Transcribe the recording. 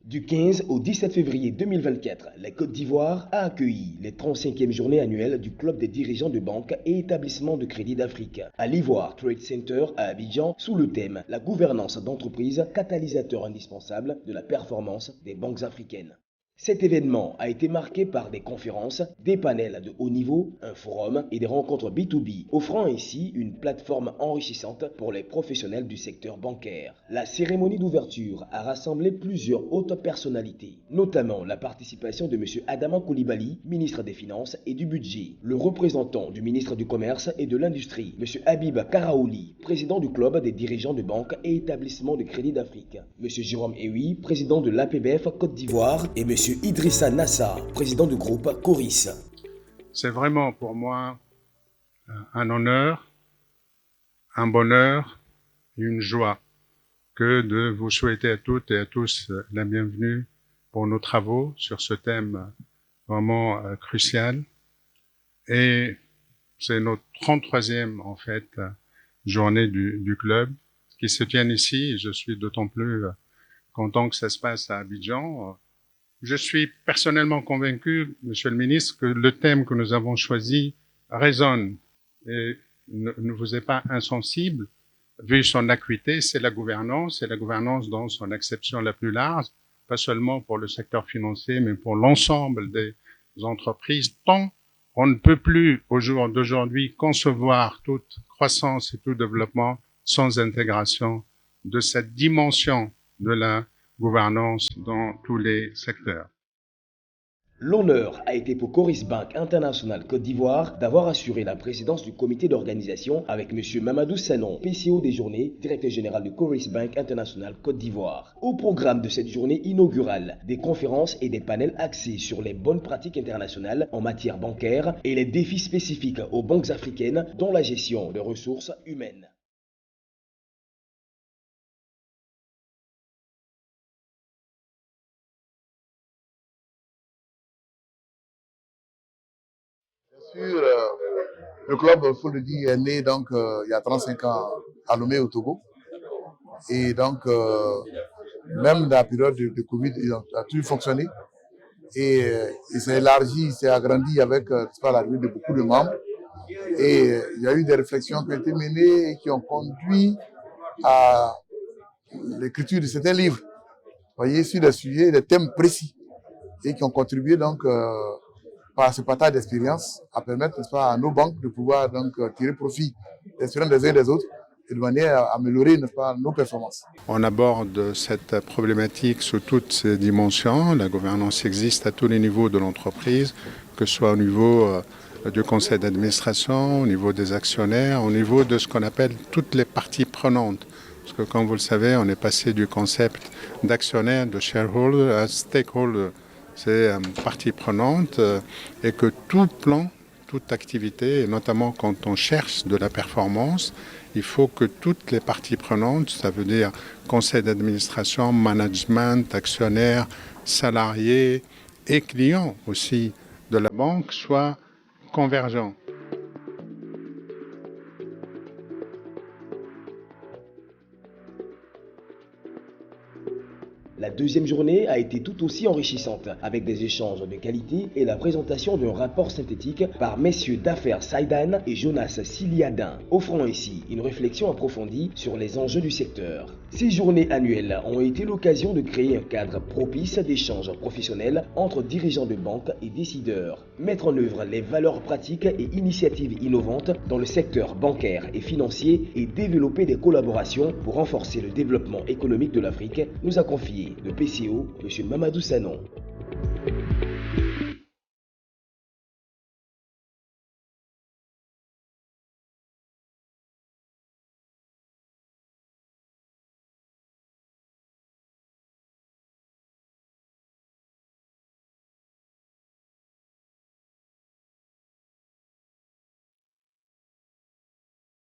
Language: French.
Du 15 au 17 février 2024, la Côte d'Ivoire a accueilli les 35e journées annuelles du Club des dirigeants de banques et établissements de crédit d'Afrique à l'Ivoire Trade Center à Abidjan sous le thème « La gouvernance d'entreprise, catalysateur indispensable de la performance des banques africaines ». Cet événement a été marqué par des conférences, des panels de haut niveau, un forum et des rencontres B2B, offrant ainsi une plateforme enrichissante pour les professionnels du secteur bancaire. La cérémonie d'ouverture a rassemblé plusieurs hautes personnalités, notamment la participation de M. Adama Coulibaly, ministre des Finances et du Budget, le représentant du ministre du Commerce et de l'Industrie, M. Habib Karaouli, président du Club des dirigeants de banques et établissements de crédit d'Afrique, M. Jérôme Ewi, président de l'APBF Côte d'Ivoire et M. Idrissa Nassa, président du groupe Coris. C'est vraiment pour moi un honneur, un bonheur et une joie que de vous souhaiter à toutes et à tous la bienvenue pour nos travaux sur ce thème vraiment crucial. Et c'est notre 33e en fait journée du club qui se tient ici. Je suis d'autant plus content que ça se passe à Abidjan. Je suis personnellement convaincu, Monsieur le Ministre, que le thème que nous avons choisi résonne et ne vous est pas insensible, vu son acuité. C'est la gouvernance, et la gouvernance dans son acception la plus large, pas seulement pour le secteur financier, mais pour l'ensemble des entreprises, tant on ne peut plus, au jour d'aujourd'hui, concevoir toute croissance et tout développement sans intégration de cette dimension de la gouvernance dans tous les secteurs. L'honneur a été pour Coris Bank International Côte d'Ivoire d'avoir assuré la présidence du comité d'organisation avec M. Mamadou Sanon, PCO des journées, directeur général de Coris Bank International Côte d'Ivoire. Au programme de cette journée inaugurale, des conférences et des panels axés sur les bonnes pratiques internationales en matière bancaire et les défis spécifiques aux banques africaines, dont la gestion des ressources humaines. Sur, le club, il faut le dire, est né donc, il y a 35 ans à Lomé au Togo. Et donc, même dans la période de Covid, il a toujours fonctionné. Et il s'est élargi, il s'est agrandi avec l'arrivée de beaucoup de membres. Et il y a eu des réflexions qui ont été menées et qui ont conduit à l'écriture de certains livres, voyez, sur des sujets, des thèmes précis, et qui ont contribué donc par ce partage d'expérience à permettre, n'est-ce pas, à nos banques de pouvoir donc tirer profit des expériences des uns et des autres et de manière à améliorer, n'est-ce pas, nos performances. On aborde cette problématique sous toutes ses dimensions. La gouvernance existe à tous les niveaux de l'entreprise, que ce soit au niveau du conseil d'administration, au niveau des actionnaires, au niveau de ce qu'on appelle toutes les parties prenantes. Parce que comme vous le savez, on est passé du concept d'actionnaire, de shareholder à stakeholder. C'est partie prenante et que tout plan, toute activité, et notamment quand on cherche de la performance, il faut que toutes les parties prenantes, ça veut dire conseil d'administration, management, actionnaires, salariés et clients aussi de la banque soient convergents. La deuxième journée a été tout aussi enrichissante, avec des échanges de qualité et la présentation d'un rapport synthétique par messieurs d'affaires Saïdan et Jonas Siliadin, offrant ainsi une réflexion approfondie sur les enjeux du secteur. Ces journées annuelles ont été l'occasion de créer un cadre propice d'échanges professionnels entre dirigeants de banques et décideurs, mettre en œuvre les valeurs pratiques et initiatives innovantes dans le secteur bancaire et financier et développer des collaborations pour renforcer le développement économique de l'Afrique, nous a confié le PCO, M. Mamadou Sanon.